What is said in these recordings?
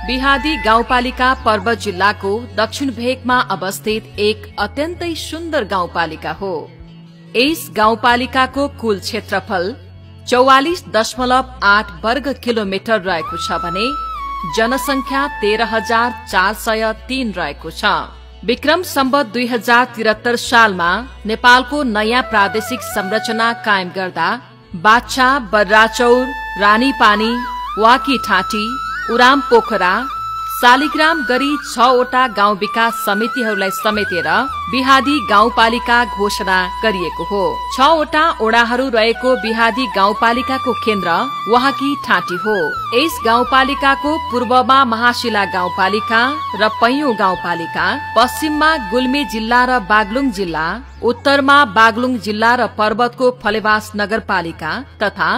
बिहादी गाउँपालिका पर्वत जिल्लाको दक्षिण भेगमा अवस्थित एक अत्यन्तै सुन्दर गाउँपालिका हो। यस गाउँपालिकाको कुल क्षेत्रफल 44.8 वर्ग किलोमिटर रहेको छ भने जनसंख्या 13,403 रहेको छ। विक्रम सम्वत 2073 सालमा नेपालको नयाँ प्रादेशिक संरचना कायम गर्दा बाछा, बर्राचौर, रानीपानी, वाकीठाँटी, उराम पोखरा, शालिग्राम गरी 6 वटा गाउँ विकास समितिहरूलाई समेटेर बिहादी गाउँपालिका घोषणा गरिएको हो। 6 वटा ओडाहरू रहेको बिहादी गाउँपालिकाको केन्द्र वाकी ठाँटी हो। यस गाउँपालिकाको पूर्वमा महाशिला गाउँपालिका र पैयुँ गाउँपालिका, पश्चिममा गुल्मी जिल्ला र बागलुङ जिल्ला, उत्तरमा बागलुङ जिल्ला र पर्वतको फलेवास नगरपालिका तथा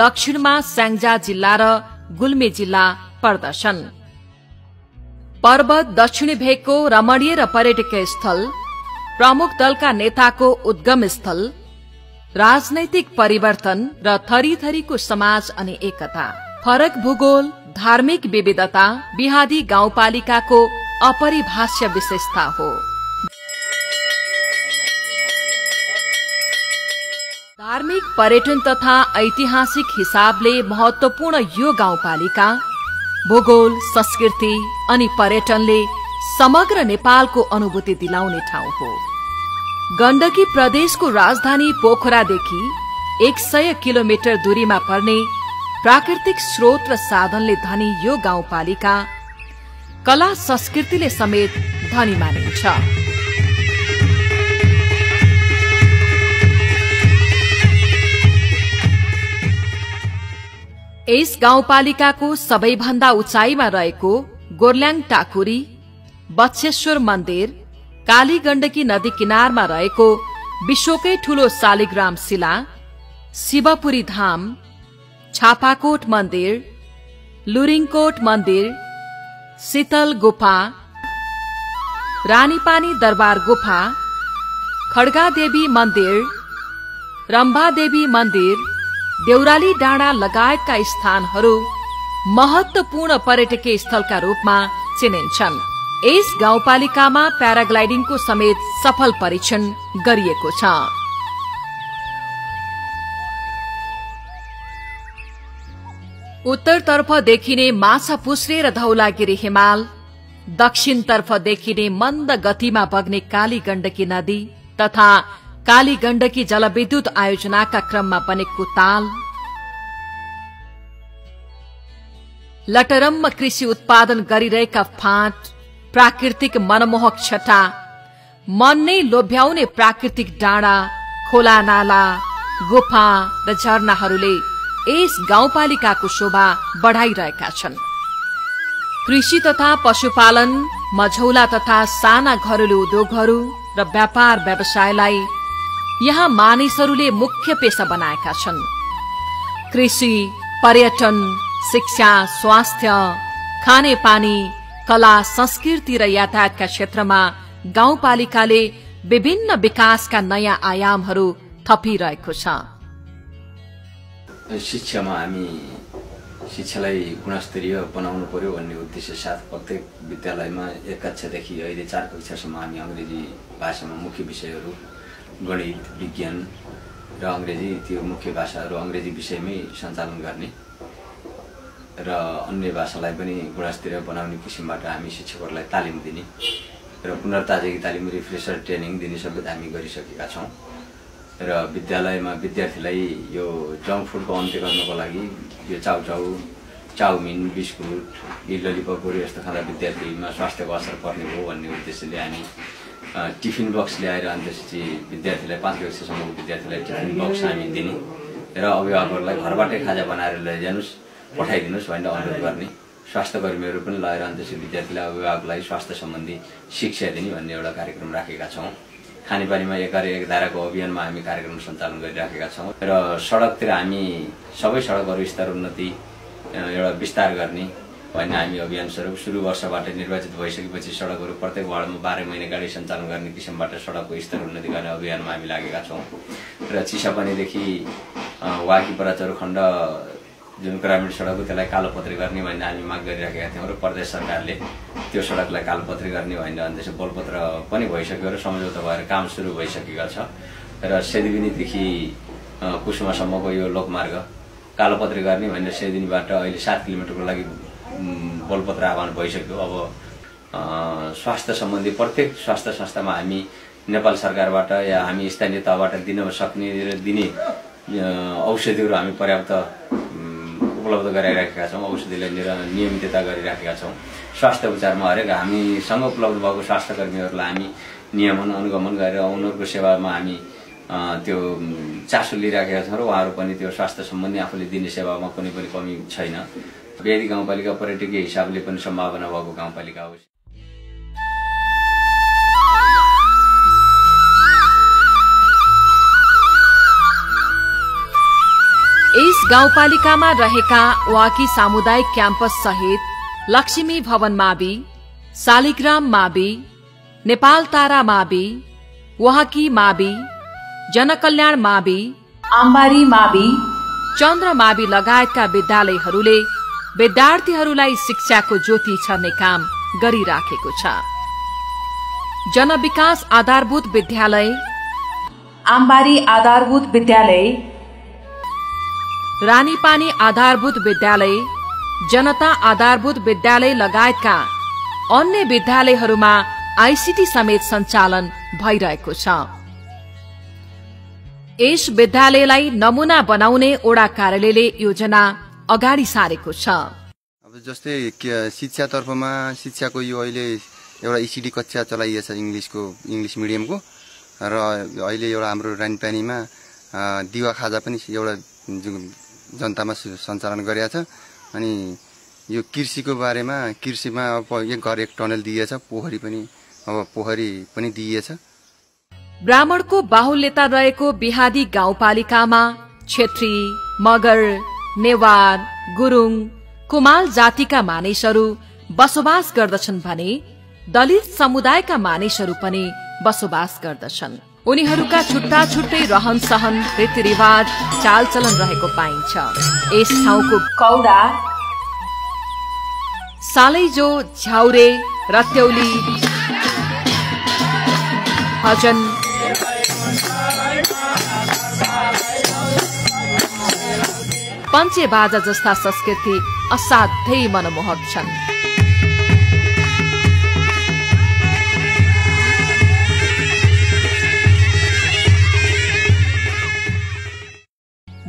दक्षिणमा स्याङ्जा जिल्ला र गुल्मी जिल्ला पर्दछन्। पर्वत दक्षिणी भेगको रमणीय र पर्यटकीय स्थल, प्रमुख दलका नेताको उद्गम स्थल, राजनैतिक परिवर्तन र थरीथरीको समाज अनि एकता, फरक भूगोल, धार्मिक विविधता बिहादी गाउँपालिकाको अपरिभाष्य विशेषता हो। धार्मिक, पर्यटन तथा ऐतिहासिक हिसाबले महत्वपूर्ण यो गाउँपालिका भूगोल, संस्कृति अनि पर्यटनले समग्र नेपालको अनुभूति दिलाउने ठाउँ हो। गण्डकी प्रदेशको राजधानी पोखरादेखि 100 किलोमिटर दूरीमा पर्ने प्राकृतिक स्रोत र साधनले धनी यो गाउँपालिका कला संस्कृतिले समेत धनी मानिन्छ। यस गाउँपालिकाको सबैभन्दा उचाइमा रहेको गोर्ल्याङ टाकुरी, बच्छेश्वर मन्दिर, काली गण्डकी नदी किनारमा रहेको विश्वकै ठूलो शालिग्राम शिला, शिवपुरी धाम, छापाकोट मन्दिर, लुरिङकोट मन्दिर, शीतल गुफा, रानीपानी दरबार गुफा, खड्गादेवी मन्दिर, रम्भादेवी मन्दिर, देउराली डाँडा लगायतका स्थानहरू महत्वपूर्ण पर्यटकीय स्थलका रूपमा चिनिन्छन्। यस गाउँपालिकामा प्याराग्लाइडिङको समेत सफल परीक्षण गरिएको छ। उत्तरतर्फ देखिने माछापुच्छ्रे र धौलागिरी हिमाल, दक्षिणतर्फ देखिने मन्द गतिमा बग्ने काली गण्डकी नदी तथा काली गण्डकी जलविद्युत आयोजनाका क्रममा बनेको ताल, लटरम्म कृषि उत्पादन गरिरहेका फाँट, प्राकृतिक मनमोहक छटा, मन नै लोभ्याउने प्राकृतिक डाँडा, खोला नाला, गुफा र झरनाहरूले यस गाउँपालिकाको शोभा बढाइरहेका छन्। कृषि तथा पशुपालन, मझौला तथा साना घरेलु उद्योगहरू र व्यापार व्यवसायलाई यहाँ मानिसहरूले मुख्य पेशा बनाएका छन्। कृषि, पर्यटन, शिक्षा, स्वास्थ्य, खानेपानी, कला, संस्कृति र यातायातका क्षेत्रमा गाउँपालिकाले विभिन्न विकासका नयाँ आयामहरू थपिरहेको छ। शिक्षामा हामी शिक्षालाई गुणस्तरीय बनाउनु पर्यो भन्ने उद्देश्य साथ प्रत्येक विद्यालयमा 1 कक्षादेखि अहिले 4 कक्षासम्म हामी अंग्रेजी भाषामा मुख्य विषयहरू गणित, विज्ञान र अंग्रेजी, त्यो मुख्य भाषाहरू अंग्रेजी विषयमै सञ्चालन गर्ने र अन्य भाषालाई पनि गुणस्तरीय बनाउने किसिमबाट हामी शिक्षकहरूलाई तालिम दिने र पुनर्ताजगी तालिम, रिफ्रेसर ट्रेनिङ दिने सबै हामी गरिसकेका छौं। र विद्यालयमा विद्यार्थीलाई यो जङ्क फुडको अन्त्य गर्नको लागि यो चाउचाउ, चाउमिन, बिस्कुट, ललिपपहरू यस्तो खाँदा विद्यार्थीमा स्वास्थ्यको असर पर्ने हो भन्ने उद्देश्यले हामी टिफिन बक्स ल्याएर अनि त्यसपछि विद्यार्थीलाई 5 कक्षासम्मको विद्यार्थीलाई टिफिन बक्स हामी दिने र अभिभावकहरूलाई घरबाटै खाजा बनाएर लैजानुस्, पठाइदिनुस् भनेर अनुरोध गर्ने। स्वास्थ्य कर्मीहरू पनि लगेर अनि त्यसपछि विद्यार्थीलाई, अभिभावकलाई स्वास्थ्य सम्बन्धी शिक्षा दिने भन्ने एउटा कार्यक्रम राखेका छौं। खानेपानीमा एक धाराको अभियानमा हामी कार्यक्रम सञ्चालन गरिराखेका छौं र सडकतिर हामी सबै सडकहरू स्तरोन्नति एउटा विस्तार गर्ने भन्ने हामी अभियान स्वरूप सुरु वर्षबाट निर्वाचित भइसकेपछि सडकहरू प्रत्येक वार्डमा 12 महिना गाडी सञ्चालन गर्ने किसिमबाट सडकको स्तरोन्नति गर्ने अभियानमा हामी लागेका छौं र चिसापानीदेखि वाकी पराचौर खण्ड जुन ग्रामीण सडक हो त्यसलाई कालोपत्री गर्ने भन्ने हामी माग गरिराखेका थियौँ र प्रदेश सरकारले त्यो सडकलाई कालोपत्री गर्ने भनेर अनि त्यसो बोलपत्र पनि भइसक्यो र सम्झौता भएर काम सुरु भइसकेको छ र सेदिबिनीदेखि कुसुमासम्मको यो लोकमार्ग कालोपत्री गर्ने भनेर सेदिनीबाट अहिले 7 किलोमिटरको लागि बोलपत्र आह्वान भइसक्यो। अब स्वास्थ्य सम्बन्धी प्रत्येक स्वास्थ्य संस्थामा हामी नेपाल सरकारबाट या हामी स्थानीय तहबाट दिन सक्ने र दिने औषधिहरू हामी पर्याप्त उपलब्ध गराइराखेका छौँ। औषधिलाई नियमितता गरिराखेका छौँ। स्वास्थ्य उपचारमा हरेक हामीसँग उपलब्ध भएको स्वास्थ्य कर्मीहरूलाई हामी नियमन अनुगमन गरेर उनीहरूको सेवामा हामी त्यो चासो लिइराखेका छौँ र उहाँहरू पनि त्यो स्वास्थ्य सम्बन्धी आफूले दिने सेवामा कुनै पनि कमी छैन। बेदी गाउँपालिका पर्यटकीय हिसाबले पनि सम्भावना भएको गाउँपालिका हो। यस गाउँपालिकामा रहेका वाकी सामुदायिक क्याम्पस सहित लक्ष्मी भवन मावि, शालिग्राम मावि, नेपाल तारा मावि, वाकी मावि, जनकल्याण मावि, आम्बारी मावि, चन्द्र मावि लगायतका विद्यालयहरूले विद्यार्थीहरूलाई शिक्षाको ज्योति छर्ने काम गरिराखेको छ। जनविकास आधारभूत विद्यालय, आम्बारी आधारभूत विद्यालय, रानीपानी आधारभूत विद्यालय, जनता आधारभूत विद्यालय लगायतका अन्य विद्यालयहरूमा आईसीटी समेत सञ्चालन भइरहेको छ। यस विद्यालयलाई नमूना बनाउने ओडा कार्यालयले योजना अगाडि सारेको छ। अब जस्तै शिक्षातर्फमा शिक्षाको यो अहिले एउटा ईसीडी कक्षा चलाइएको छ इंग्लिश मिडियमको र अहिले एउटा हाम्रो रानीपानीमा दिवा खाजा पनि एउटा जनतामा सञ्चालन गरेको छ। अनि यो कृषिको बारेमा कृषिमा अब एक घर एक टनल दिएछ, पोखरी पनि दिएछ। ब्राह्मणको बाहुल्यता रहेको बिहादी गाउँपालिकामा क्षेत्री, मगर, नेवार, गुरुङ, कुमाल जातिका मानिसहरू बसोबास गर्दछन् भने दलित समुदायका मानिसहरू पनि बसोबास गर्दछन्। उनीहरूका छुट्टा छुट्टै रहन सहन, रीतिरिवाज, चालचलन रहेको पाइन्छ। यस ठाउँको कौडा, सालैजो, झ्याउरे, रत्यौली, भजन, पञ्चे बाजा जस्ता संस्कृति असाध्यै मनमोहक छन्।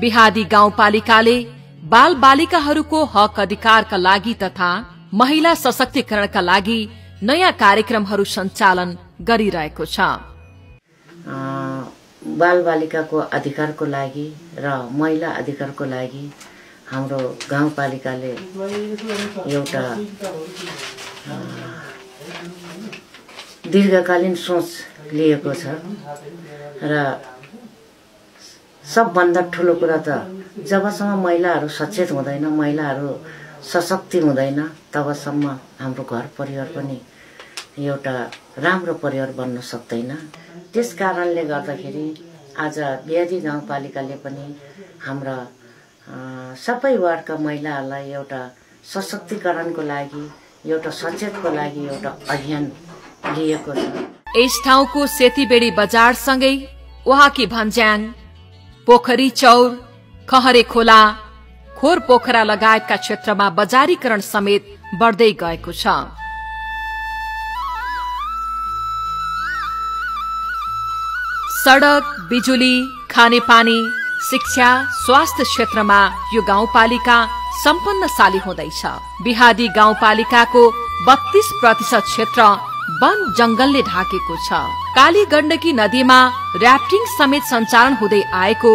बिहादी गाउँपालिकाले बाल बालिकाहरूको हक अधिकारका लागि तथा महिला सशक्तिकरणका लागि नयाँ कार्यक्रमहरू सञ्चालन गरिरहेको छ। बाल बालिकाको अधिकारको लागि र महिला अधिकारको लागि हाम्रो गाउँपालिकाले एउटा दीर्घकालीन सोच लिएको छ र सबभन्दा ठुलो कुरा त जबसम्म महिलाहरू सचेत हुँदैन, महिलाहरू सशक्ति हुँदैन, तबसम्म हाम्रो घर परिवार पनि एउटा राम्रो परिवार बन्न सक्दैन। त्यस कारणले गर्दाखेरि आज बिहादी गाउँपालिकाले पनि हाम्रा सबै वार्डका महिलाहरूलाई एउटा सशक्तिकरणको लागि, एउटा सचेतको लागि एउटा अभियान लिएको छ। यस ठाउँको सेतीबेडी बजारसँगै वाकी भन्ज्याङ, पोखरी चौर, खहरे खोला, खोर पोखरा लगायतका क्षेत्रमा बजारीकरण समेत बढ्दै गएको छ। सड़क, बिजुली, खानेपानी, शिक्षा, स्वास्थ्य क्षेत्रमा यो गाउँपालिका सम्पन्नशाली हुँदैछ। बिहादी गाउँपालिकाको 32% क्षेत्र वन जंगलले ढाकेको छ। काली गण्डकी नदीमा र्याफ्टिङ समेत सञ्चालन हुँदै आएको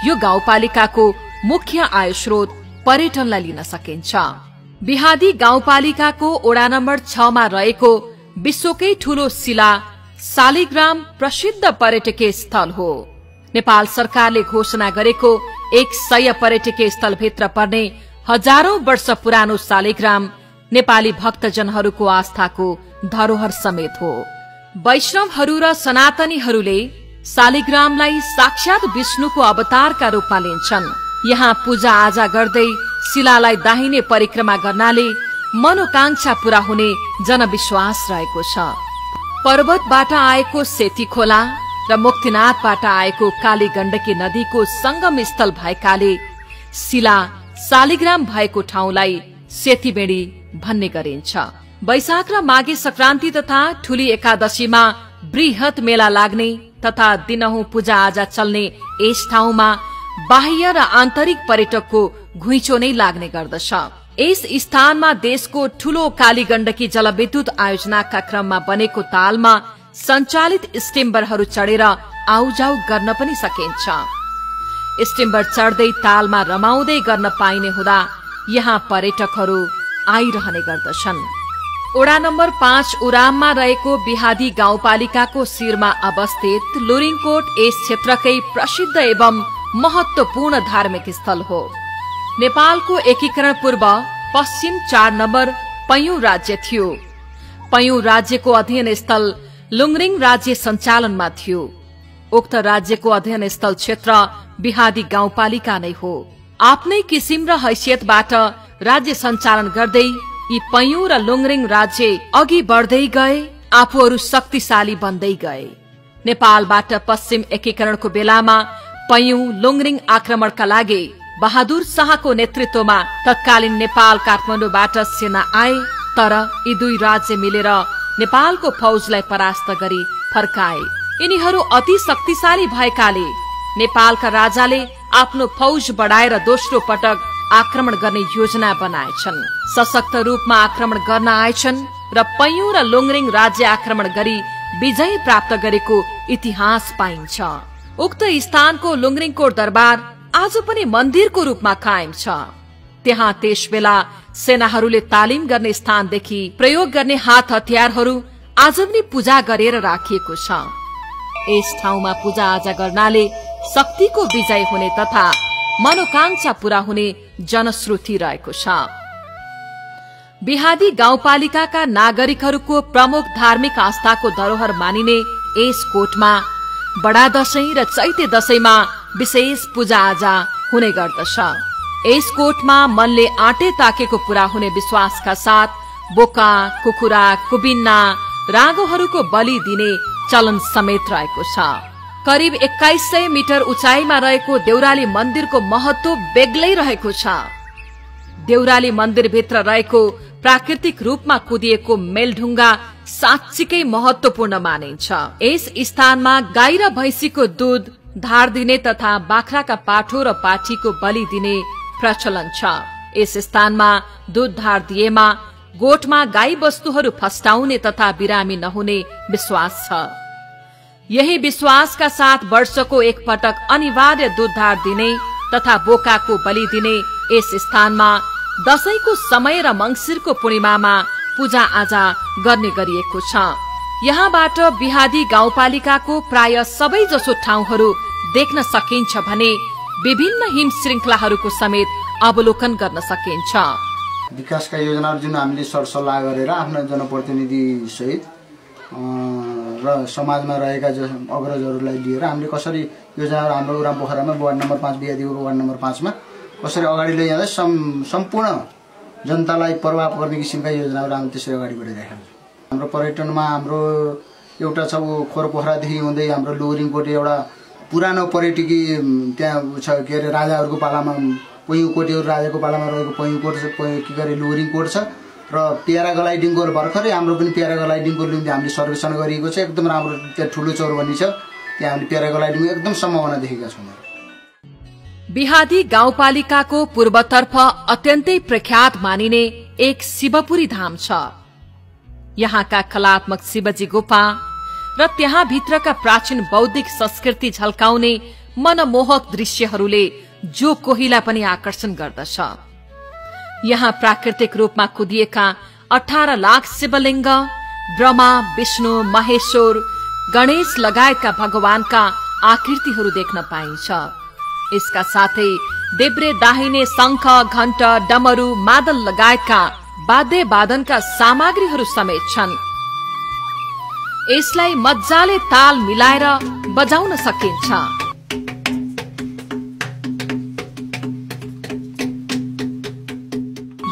यो गाउँपालिकाको मुख्य आय स्रोत पर्यटनलाई लिन सकिन्छ। बिहादी गाउँपालिकाको ओडा नम्बर 6 मा रहेको विश्वकै ठूलो शिला शालिग्राम प्रसिद्ध पर्यटकीय स्थल हो। नेपाल सरकारले घोषणा गरेको 100 पर्यटकीय स्थलभित्र पर्ने हजारौं वर्ष पुरानो शालिग्राम नेपाली भक्तजनहरूको आस्थाको धरोहर समेत हो। वैष्णवहरू र सनातनीहरूले शालिग्रामलाई साक्षात विष्णुको अवतारका रूपमा लिन्छन्। यहाँ पूजा आजा गर्दै शिलालाई दाहिने परिक्रमा गर्नाले मनोकांक्षा पूरा हुने जनविश्वास रहेको छ। पर्वतबाट आएको सेती खोला र मुक्तिनाथबाट आएको काली गण्डकी नदीको संगम स्थल भएकाले शिला शालिग्राम भएको ठाउँलाई सेतीबेडी भन्ने गरिन्छ। वैशाख र माघे संक्रान्ति तथा ठूली एकादशीमा बृहत मेला लाग्ने तथा दिनहुँ पूजा आजा चल्ने यस ठाउँमा बाह्य र आन्तरिक पर्यटकको घुइँचो नै लाग्ने गर्दछ। यस स्थानमा देशको ठूलो काली गण्डकी जलविद्युत आयोजनाका क्रममा बनेको तालमा सञ्चालित स्टिम्बरहरू चढेर आउजाउ गर्न पनि सकिन्छ। स्टिम्बर चढ्दै तालमा रमाउँदै गर्न पाइने हुँदा यहाँ पर्यटकहरू आइरहने गर्दछन्। ओडा नम्बर 5 उराममा रहेको बिहादी गाउँपालिकाको शिरमा अवस्थित लुरिङकोट यस क्षेत्रकै प्रसिद्ध एवं महत्वपूर्ण धार्मिक स्थल हो। नेपालको एकीकरण पूर्व पश्चिम 4 नम्बर पैयुँ राज्य थियो। पैयुँ राज्यको अध्ययन स्थल लुङरिङ राज्य सञ्चालनमा थियो। उक्त राज्यको अध्ययन स्थल क्षेत्र बिहादी गाउँपालिका नै हो। आफ्नै किसिम र हैसियतबाट राज्य सञ्चालन गर्दै यी पैयुँ र लुङरिङ राज्य अघि बढ्दै गए, आफूहरू शक्तिशाली बन्दै गए। नेपालबाट पश्चिम एकीकरणको बेलामा पैयुँ लुङरिङ आक्रमणका लागि बहादुर शाहको नेतृत्वमा तत्कालीन नेपाल काठमाडौँबाट सेना आए, तर यी दुई राज्य मिलेर नेपालको फौजलाई परास्त गरी फर्काए। यिनीहरू अति शक्तिशाली भएकाले नेपालका राजाले आफ्नो फौज बढाएर दोस्रो पटक आक्रमण गर्ने योजना बनाएछन्। सशक्त रूपमा आक्रमण गर्न आएछन् र पैयुँ र लुङरिङ राज्य आक्रमण गरी विजय प्राप्त गरेको इतिहास पाइन्छ। उक्त स्थानको लुङरिङकोट दरबार आज पनि मन्दिरको रूपमा कायम छ। त्यहाँ त्यसबेला सेनाहरूले तालिम गर्ने स्थानदेखि प्रयोग गर्ने हात हतियारहरू आज पनि पूजा गरेर राखिएको छ। यस ठाउँमा पूजा आजा गर्नाले शक्तिको विजय हुने तथा मनोकांक्षा पूरा हुने जनश्रुति रहेको छ। बिहादी गाउँपालिकाका नागरिकहरूको प्रमुख धार्मिक आस्थाको धरोहर मानिने यस कोटमा बडा दशैं र चैते दशैंमा विशेष पूजा आजा हुने गर्दछ। यस कोटमा मनले आँटे ताकेको पूरा हुने विश्वासका साथ बोका, कुखुरा, कुबिन्ना, रागोहरूको बलि दिने चलन समेत रहेको छ। करिब 2100 मिटर उचाइमा रहेको देउराली मन्दिरको महत्व बेग्लै रहेको छ। देउराली मन्दिरभित्र रहेको प्राकृतिक रूपमा कुदिएको मेलढुङ्गा साँच्चीकै महत्वपूर्ण मानिन्छ। यस स्थानमा गाई र भैँसीको दूध धार दिने तथा बाख्राका पाठो र पाठीको बलि दिने प्रचलन छ। यस स्थानमा दूध धार दिएमा गोठमा गाई वस्तुहरू फस्टाउने तथा बिरामी नहुने विश्वास छ। यही विश्वासका साथ वर्षको एक पटक अनिवार्य दूध धार दिने तथा बोकाको बलि दिने यस स्थानमा दशैंको समय र मंगिरको पूर्णिमामा पूजा आजा गर्ने गरिएको छ। यहाँबाट बिहादी गाउँपालिकाको प्राय सबै जसो ठाउँहरू देख्न सकिन्छ भने विभिन्न हिम श्रृंखलाहरूको समेत अवलोकन गर्न सकिन्छ। विकासका योजनाहरू जुन हामीले सरसल्लाह गरेर आफ्ना जनप्रतिनिधि सहित र समाजमा रहेका अग्रजहरूलाई लिएर हामीले कसरी योजनाहरू हाम्रो उराम पोखरामा वार्ड नम्बर 5 बिहादीको वार्ड नम्बर 5 मा कसरी अगाडि लैजाँदा सम्पूर्ण जनतालाई प्रभाव पर्ने किसिमका योजनाहरू हामीले त्यसरी अगाडि बढाइरहेका छौँ। हाम्रो पर्यटनमा हाम्रो एउटा छ खोर पोखरादेखि हुँदै हाम्रो लुरिङकोट एउटा पुरानो पर्यटकी त्यहाँ छ के अरे राजाहरूको पालामा पैयुँकोटीहरू राजाको पालामा रहेको पैयुँकोट के अरे लुरिङकोट छ र प्याराग्लाइडिङको भर्खरै हाम्रो पनि प्याराग्लाइडिङको निम्ति हामीले सर्वेक्षण गरिएको छ। एकदम राम्रो त्यहाँ ठुलो चौरबन्दी छ, त्यहाँ हामीले प्याराग्लाइडिङ एकदम सम्भावना देखेका छौँ। बिहादी गाउँपालिकाको पूर्वतर्फ अत्यन्तै प्रख्यात मानिने एक शिवपुरी धाम छ। यहाँका कलात्मक शिवजी गुफा र त्यहाँ भित्रका प्राचीन बौद्धिक संस्कृति झल्काउने मनमोहक दृश्यहरूले जो कोहीलाई पनि आकर्षण गर्दछ। यहाँ प्राकृतिक रूपमा कुदिएका 18 लाख शिवलिङ्ग, ब्रह्मा, विष्णु, महेश्वर, गणेश लगायतका भगवानका आकृतिहरू देख्न पाइन्छ। यसका साथै देब्रे दाहिने शंख, घण्ट, डमरू, मादल लगायतका वाद्य वादनका सामग्रीहरू समेत छन्। यसलाई मजाले ताल मिलाएर बजाउन सकिन्छ।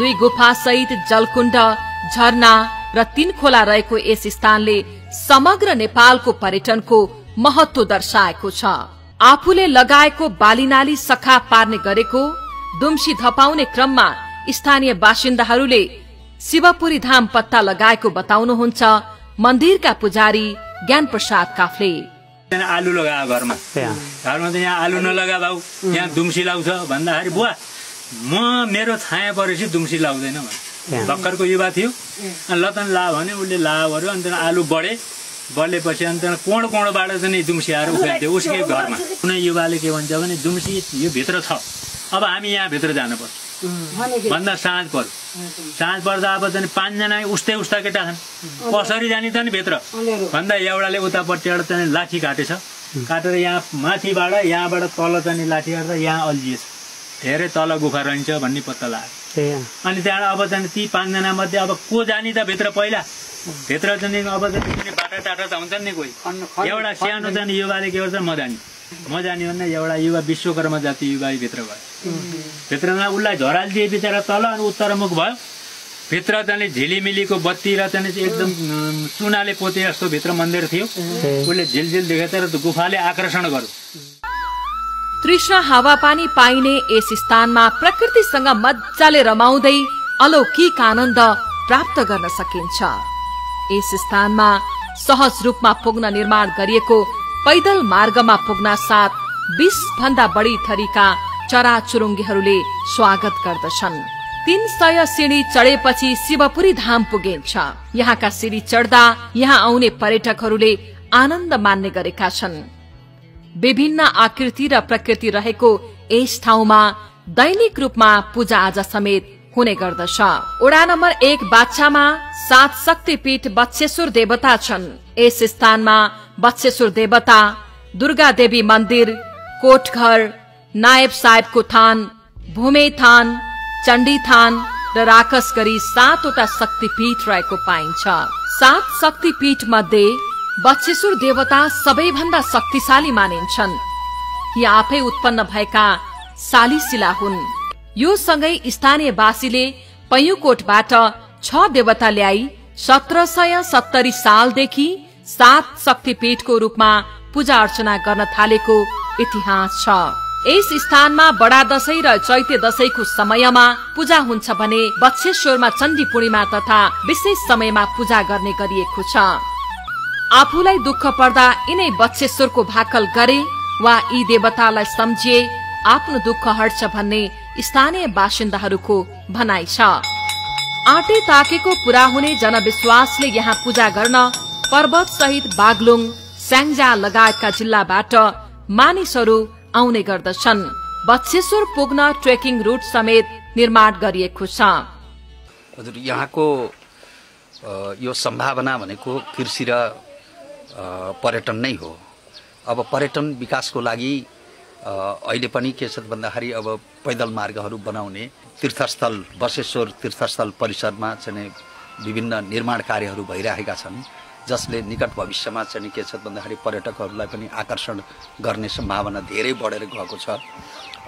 2 गुफा सहित जलकुण्ड, झरना र 3 खोला रहेको यस स्थानले समग्र नेपालको पर्यटनको महत्व दर्शाएको छ। आफूले लगाएको बालीनाली सखा पार्ने गरेको दुम्सी धपाउने क्रममा स्थानीय बासिन्दाहरूले शिवपुरी धाम पत्ता लगाएको बताउनुहुन्छ मन्दिरका पुजारी ज्ञान प्रसाद काफ्ले। आलु लगायो घरमा त यहाँ आलु नलगा भाउ यहाँ दुम्सी लाउँछ भन्दाखेरि बुवा म मेरो छाया परेपछि दुम्सी लाउँदैन भर्खरको युवा थियो ल त ला भने उसले ला गर्यो अनि त्यहाँ आलु बढेपछि अनि त्यहाँ कोणबाट चाहिँ दुम्सी आएर उखाल्थ्यो उसकै घरमा। कुनै युवाले के भन्छ भने दुम्सी यो भित्र छ, अब हामी यहाँ भित्र जानुपर्छ भन्दा साँझ पर्दा अब चाहिँ 5 जना उस्ता केटा छन्, कसरी जाने त नि भित्र भन्दा एउटाले उतापट्टिबाट चाहिँ लाठी काटेर यहाँ माथिबाट यहाँबाट तल चाहिँ लाठी काटेर यहाँ अल्झिएछ, धेरै तल गुफा रहन्छ भन्ने पत्ता लाग्यो। अनि त्यहाँबाट अब चाहिँ ती 5 जना मध्ये अब को जाने त भित्र पहिला भित्र चाहिँ अब चाहिँ बाटा त हुन्छ नि कोही एउटा सानो चाहिँ युवाले के गर्छ म जाने भन्दा एउटा युवा विश्वकर्मा जाति युवा भित्र गयो। भित्रमा उसलाई झराल दिए बिचरा तल अनि उत्तरमुख भयो। भित्र चाहिँ झिलिमिलीको बत्ती र चाहिँ एकदम चुनाले पोते जस्तो भित्र मन्दिर थियो। उसले झिलझिल देखेर गुफाले आकर्षण गर्यो। तृष्ण हावापानी पाइने यस स्थानमा प्रकृतिसँग मजाले रमाउँदै अलौकिक आनन्द प्राप्त गर्न सकिन्छ। यस स्थानमा सहज रूपमा पुग्न निर्माण गरिएको पैदल मार्गमा पुग्न साथ 20 भन्दा बढी थरीका चराचुरुङ्गीहरूले स्वागत गर्दछन्। 300 सिंढी चढेपछि शिवपुरी धाम पुगिन्छ। यहाँका सिंढी चढ्दा यहाँ आउने पर्यटकहरूले आनन्द मान्ने गरेका छन्। विभिन्न आकृति र प्रकृति रहेको यस ठाउँमा दैनिक रूपमा पूजा आजा समेत हुने गर्दछ। वडा नम्बर 1 बाछामा 7 शक्तिपीठ बच्छेश्वर देवता छन्। यस स्थानमा बच्छेश्वर देवता, दुर्गा देवी मन्दिर, कोटघर, नायब साहेबको थान, भूमे थान, चण्डी थान र राकस गरी 7 वटा शक्तिपीठ रहेको पाइन्छ। 7 शक्तिपीठ मध्ये बच्छेश्वर देवता सबैभन्दा शक्तिशाली मानिन्छन्। यी आफै उत्पन्न भएका सालिसिला हुन्। यो सँगै स्थानीयवासीले पैयुकोटबाट 6 देवता ल्याई 1770 सालदेखि 7 शक्तिपीठको रूपमा पूजा अर्चना गर्न थालेको इतिहास छ। यस स्थानमा बडा दशैं र चैते दशैंको समयमा पूजा हुन्छ भने बच्छेश्वरमा चण्डी पूर्णिमा तथा विशेष समयमा पूजा गर्ने गरिएको छ। आफूलाई दुःख पर्दा यिनै बच्छेश्वरको भाकल गरे वा यी देवतालाई सम्झिए आफ्नो दुःख हट्छ भन्ने स्थानीय बासिन्दाहरूको भनाइ छ। आँटे ताकेको पूरा हुने जनविश्वासले यहाँ पूजा गर्न पर्वत सहित बागलुङ, स्याङ्जा लगायतका जिल्लाबाट मानिसहरू आउने गर्दछन्। बच्छेश्वर पुग्न ट्रेकिङ रूट समेत निर्माण गरिएको छ। हजुर, यहाँको यो सम्भावना भनेको कृषि र पर्यटन नै हो। अब पर्यटन विकासको लागि अहिले पनि के छ भन्दाखेरि अब पैदल मार्गहरू बनाउने, तीर्थस्थल बसेश्वर तीर्थस्थल परिसरमा चाहिँ विभिन्न निर्माण कार्यहरू भइरहेका छन्, जसले निकट भविष्यमा चाहिँ के छ भन्दाखेरि पर्यटकहरूलाई पनि आकर्षण गर्ने सम्भावना धेरै बढेर गएको छ।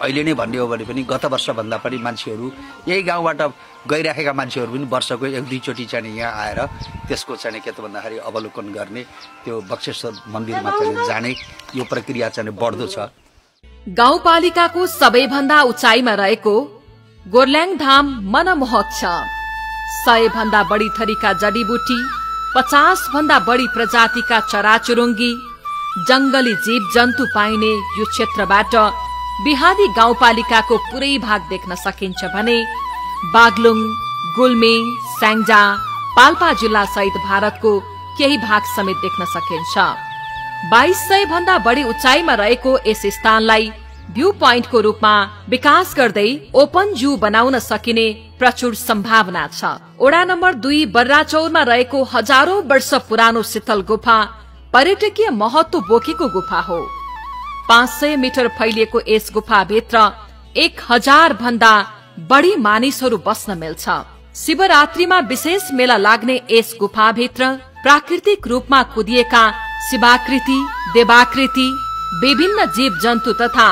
अहिले नै भन्ने हो भने पनि गत वर्षभन्दा पनि मान्छेहरू यही गाउँबाट गइरहेका मान्छेहरू पनि वर्षको 1-2 चोटि चाहिँ यहाँ आएर त्यसको चाहिँ के त भन्दाखेरि अवलोकन गर्ने, त्यो बक्सेश्वर मन्दिरमा चाहिँ जाने यो प्रक्रिया चाहिँ बढ्दो छ। गाउँपालिकाको सबैभन्दा उचाइमा रहेको गोर्ल्याङ धाम मनमोहक छ। 100 भन्दा बढी थरीका जडीबुटी, 50 भन्दा बढी प्रजातिका चराचुरुङ्गी, जंगली जीव जन्तु पाइने यो क्षेत्रबाट बिहादी गाउँपालिकाको पुरै भाग देख्न सकिन्छ भने बागलुङ, गुल्मी, स्याङ्जा, पाल्पा जिल्ला सहित भारतको केही भाग समेत देख्न सकिन्छ। 2200 भन्दा बढी उचाइमा रहेको यस स्थानलाई भ्यू पोइन्टको रूपमा विकास गर्दै ओपन जू बनाउन सकिने प्रचुर सम्भावना छ। वडा नम्बर 2 बर्राचौरमा रहेको हजारौं वर्ष पुरानो शीतल गुफा पर्यटकीय महत्व बोकेको गुफा हो। 500 मिटर फैलिएको यस गुफाभित्र 1000 भन्दा बढी मानिसहरू बस्न मिल्छ। शिवरात्रिमा विशेष मेला लाग्ने यस गुफाभित्र प्राकृतिक रूपमा कुदिएका शिवाकृति, देवाकृति, विभिन्न जीव जन्तु तथा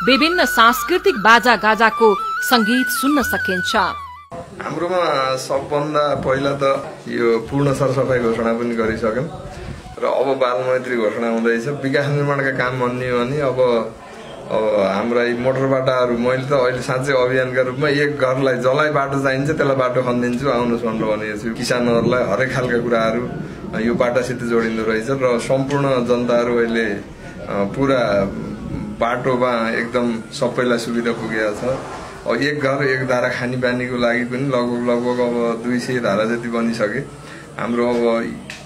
विभिन्न सांस्कृतिक बाजा गाजाको संगीत सुन्न सकिन्छ। हाम्रोमा सबभन्दा पहिला त यो पूर्ण सरसफाई घोषणा पनि गरिसक्यौं र अब बाल मैत्री घोषणा हुँदैछ। विकास निर्माणका काम भन्ने हो भने अब हाम्रा मोटर बाटाहरू मैले त अहिले साँच्चै अभियानका रूपमा एक घरलाई जसलाई बाटो चाहिन्छ त्यसलाई बाटो खनिदिन्छु आउनुहोस् भनेर भनेको छु। किसानहरूलाई हरेक खालका कुराहरू यो बाटासित जोडिँदो रहेछ र सम्पूर्ण जनताहरू अहिले पुरा बाटोमा एकदम सबैलाई सुविधा पुगेको छ। अब एक घर एक धारा खानेपानीको लागि पनि लगभग अब 200 धारा जति बनिसके। हाम्रो अब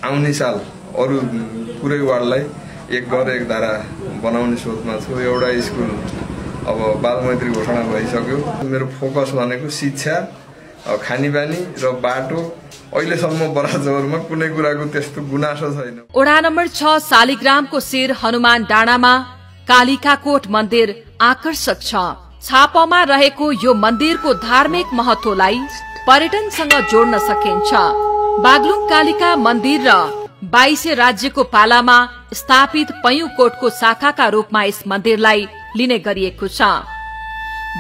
आउने साल अरू पुरै वार्डलाई एक घर एक धारा बनाउने सोचमा छु। एउटा स्कुल अब बाल मैत्री घोषणा भइसक्यो। मेरो फोकस भनेको शिक्षा, खानेपानी र बाटो। अहिलेसम्म बराजौरमा कुनै कुराको त्यस्तो गुनासो छैन। ओडा नम्बर 6 शालिग्रामको शिर हनुमान डाँडामा कालिकाकोट मन्दिर आकर्षक छ। छापामा रहेको यो मन्दिरको धार्मिक महत्वलाई पर्यटनसँग जोड्न सकिन्छ। बागलुङ कालिका मन्दिर र 22 राज्यको पालामा स्थापित पयुकोटको शाखाका रूपमा यस मन्दिरलाई लिने गरिएको छ।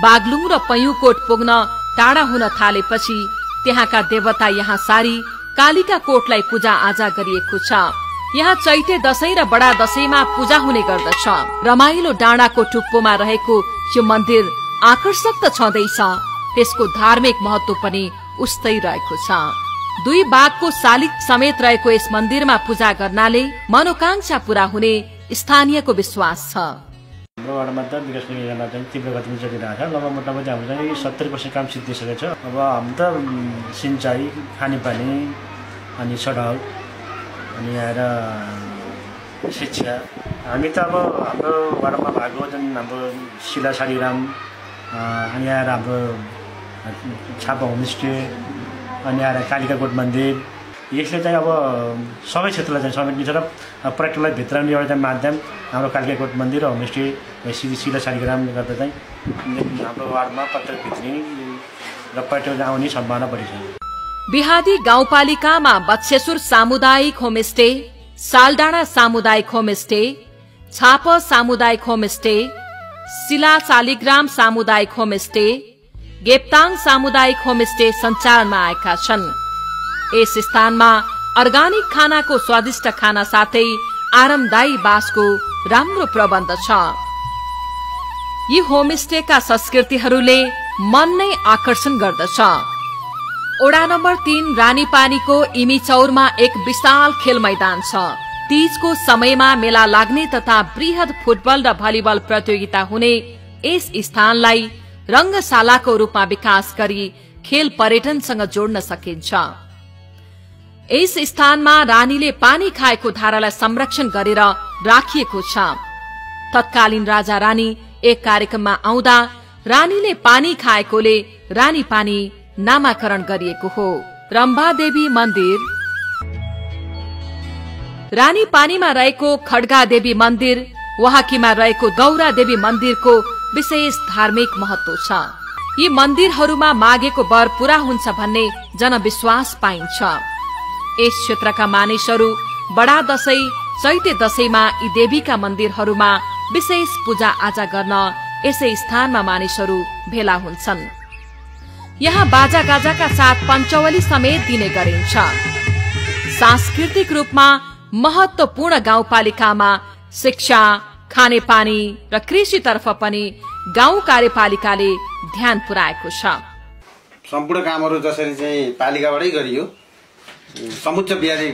बागलुङ र पयुकोट पुग्न टाढा हुन थालेपछि त्यहाँका देवता यहाँ सारी कालिकाकोटलाई पूजा आजा गरिएको छ। यहाँ चैते दशैं र बडा दशैंमा पूजा हुने गर्दछ। रमाइलो डाँडाको टुप्पोमा रहेको यो मन्दिर आकर्षक त छँदैछ, त्यसको धार्मिक महत्व पनि उस्तै रहेको छ। 2 बाघको शालिग समेत रहेको यस मन्दिरमा पूजा गर्नाले मनोकांक्षा पूरा हुने स्थानीयको विश्वास छ। हाम्रो वार्डमा त विकास योजना चाहिँ तीव्र गतिमा चलिरहेको छ। लगभग मोटामोटी हाम्रो चाहिँ 70% काम सिद्धिसकेको छ। अब हामी त सिंचाई, खानेपानी अनि सडक अनि आएर शिक्षा, हामी त अब हाम्रो वार्डमा भएको जुन हाम्रो शिला शालिग्राम अनि आएर हाम्रो छापा होमस्टे अनि आएर कालिकाकोट मन्दिर, यसले चाहिँ अब सबै क्षेत्रलाई चाहिँ समेट्ने र पर्यटकलाई भित्राउने एउटा चाहिँ माध्यम हाम्रो कालिकाकोट मन्दिर र होमस्टे शिला शालिग्रामले गर्दा चाहिँ हाम्रो वार्डमा पर्यटक भित्रिने र पर्यटक आउने सम्भावना बढी छ। बिहादी गाउँपालिकामा बच्छेश्वर सामुदायिक होमस्टे, सालडाँडा सामुदायिक होमस्टे, छाप सामुदायिक होमस्टे, शिला शालिग्राम सामुदायिक होमस्टे, गेप्ताङ सामुदायिक होमस्टे सञ्चालनमा आएका छन्। यस स्थानमा अर्गानिक खानाको स्वादिष्ट खाना साथै आरामदायी बासको राम्रो प्रबन्ध छ। यी होमस्टेका संस्कृतिहरूले मन नै आकर्षण गर्दछ। ओडा नम्बर 3 रानीपानीको इमीचौरमा एक विशाल खेल मैदान छ। तीजको समयमा मेला लाग्ने तथा बृहत फुटबल र भलिबल प्रतियोगिता हुने यस स्थानलाई रंगशालाको रूपमा विकास गरी खेल पर्यटनसँग जोड्न सकिन्छ। यस स्थानमा रानीले पानी खाएको धारालाई संरक्षण गरेर राखिएको छ। तत्कालीन राजा रानी एक कार्यक्रममा आउँदा रानीले पानी खाएकोले रानी पानी नामाकरण गरिएको हो। रम्भादेवी मन्दिर, रानी पानीमा रहेको खड्गा देवी मन्दिर, वाहकीमा रहेको गौरा देवी मन्दिरको विशेष धार्मिक महत्व छ। यी मन्दिरहरूमा मागेको वर पूरा हुन्छ भन्ने जनविश्वास पाइन्छ। यस क्षेत्रका मानिसहरू बडा दशैं, चैते दशैंमा यी देवीका मन्दिरहरूमा विशेष पूजा आजा गर्न यसै स्थानमा मानिसहरू भेला हुन्छन्। यहाँ बाजा गाजाका साथ पञ्चवली समेत दिने गरिन्छ। सांस्कृतिक रूपमा महत्वपूर्ण गाउँपालिकामा शिक्षा, खानेपानी र कृषितर्फ पनि गाउँ कार्यपालिकाले ध्यान पुर्याएको छ। सम्पूर्ण कामहरू जसरी चाहिँ पालिकाबाटै गरियो, समुच्च बिहारी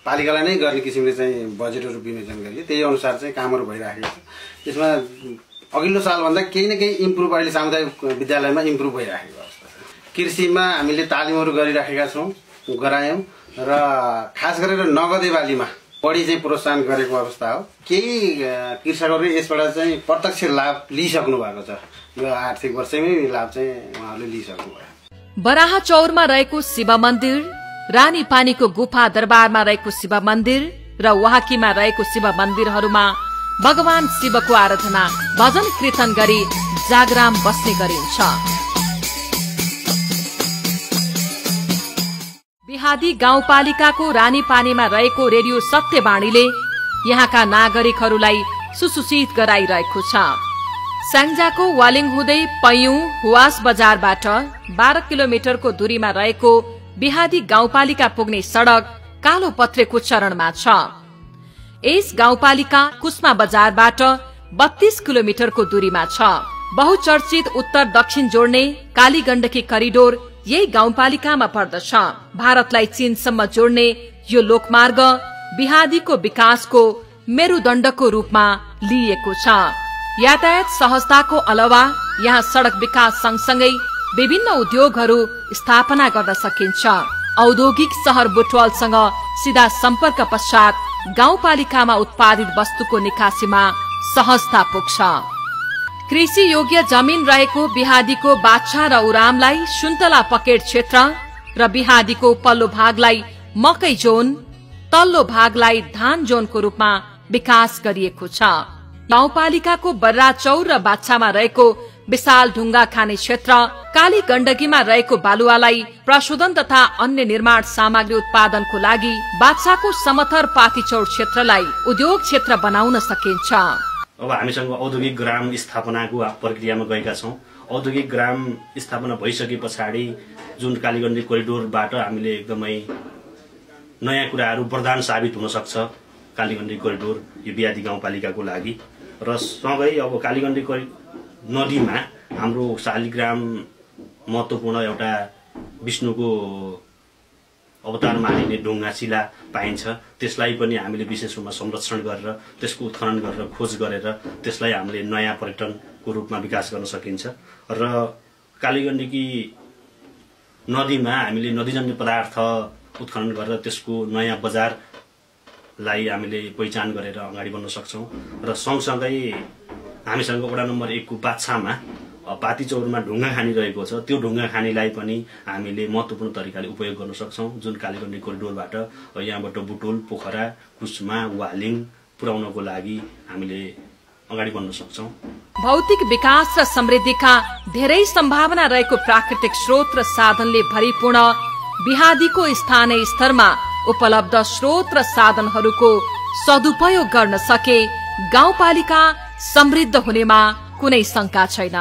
पालिकालाई नै गर्ने किसिमले चाहिँ बजेटहरू विनियोजन गरियो, त्यही अनुसार चाहिँ कामहरू भइराखेको छ। यसमा अघिल्लो सालभन्दा केही न केही इम्प्रुभ अहिले सामुदायिक विद्यालयमा इम्प्रुभ भइराखेको अवस्था छ। कृषिमा हामीले तालिमहरू गरिराखेका छौँ, गरायौँ र खास गरेर नगदे बालीमा बढी चाहिँ प्रोत्साहन गरेको अवस्था हो। केही कृषकहरूले यसबाट चाहिँ प्रत्यक्ष लाभ लिइसक्नु भएको छ। यो आर्थिक वर्षमै लाभ चाहिँ उहाँहरूले लिइसक्नु भयो। बराह चौरमा रहेको शिव मन्दिर, रानी पानीको गुफा दरबारमा रहेको शिव मन्दिर र वाहकीमा रहेको शिव मन्दिरहरूमा भगवान शिवको आराधना भजन कीर्तन गरी जागराम बस्ने गरिन्छ। बिहादी गाउँपालिकाको रानी पानीमा रहेको रेडियो सत्यवाणीले यहाँका नागरिकहरूलाई सुसूचित गराइरहेको छ। स्याङ्जाको वालिङ हुँदै पैयुँ हुवास बजारबाट 12 किलोमिटरको दूरीमा रहेको बिहादी गाउँपालिका पुग्ने सड़क कालो पत्रेको चरणमा छ। यस गाउँपालिका कुस्मा बजारबाट 32 किलोमिटरको दूरीमा छ। बहुचर्चित उत्तर दक्षिण जोड्ने काली गण्डकी करिडोर यही गाउँपालिकामा पर्दछ। भारतलाई चीनसम्म जोड्ने यो लोकमार्ग बिहादीको विकासको मेरुदण्डको रूपमा लिइएको छ। यातायात सहजताको अलावा यहाँ सड़क विकास सँगसँगै विभिन्न उद्योगहरू स्थापना गर्न सकिन्छ। औद्योगिक शहर बुटवलसँग सीधा सम्पर्क पश्चात गाउँपालिकामा उत्पादित वस्तुको निकासीमा सहजता पुग्छ। कृषि योग्य जमिन रहेको बिहादीको बाछा र उरामलाई सुन्तला पकेट क्षेत्र र बिहादीको पल्लो भागलाई मकै जोन, तल्लो भागलाई धान जोनको रूपमा विकास गरिएको छ। गाउँपालिकाको बर्राचौर र बाछामा रहेको विशाल ढुङ्गा खाने क्षेत्र, काली गण्डकीमा रहेको बालुवालाई प्रशोधन तथा अन्य निर्माण सामग्री उत्पादनको लागि बाछाको समथर पातीचौर क्षेत्रलाई उद्योग क्षेत्र बनाउन सकिन्छ। अब हामीसँग औद्योगिक ग्राम स्थापनाको प्रक्रियामा गएका छौं। औद्योगिक ग्राम स्थापना भइसके पछाडि जुन कालीगण्डकी कोरिडोरबाट हामीले एकदमै नयाँ कुराहरू वरदान साबित हुन सक्छ कालीगण्डकी कोरिडोर यो बिहादी गाउँपालिकाको लागि। र सँगै अब कालीगण्डकी नदीमा हाम्रो शालिग्राम महत्त्वपूर्ण एउटा विष्णुको अवतार मानिने ढुङ्गा शिला पाइन्छ। त्यसलाई पनि हामीले विशेष रूपमा संरक्षण गरेर त्यसको उत्खनन गरेर खोज गरेर त्यसलाई हामीले नयाँ पर्यटनको रूपमा विकास गर्न सकिन्छ। र कालीगण्डकी नदीमा हामीले नदीजन्य पदार्थ उत्खनन गरेर त्यसको नयाँ बजारलाई हामीले पहिचान गरेर अगाडि बढ्न सक्छौं। र सँगसँगै हामीसँग वडा नम्बर 1 को बाछामा पातीचौरमा ढुङ्गा खानी रहेको छ। त्यो ढुङ्गा खानीलाई पनि हामीले महत्त्वपूर्ण तरिकाले उपयोग गर्न सक्छौं जुन कालीगण्डकी कोरिडोरबाट यहाँबाट बुटोल, पोखरा, कुस्मा, वालिङ पुर्याउनको लागि हामीले अगाडि बढ्न सक्छौं। भौतिक विकास र समृद्धिका धेरै सम्भावना रहेको प्राकृतिक स्रोत र साधनले भरिपूर्ण बिहादीको स्थानीय स्तरमा उपलब्ध स्रोत र साधनहरूको सदुपयोग गर्न सके गाउँपालिका समृद्ध हुनेमा कुनै शंका छैन।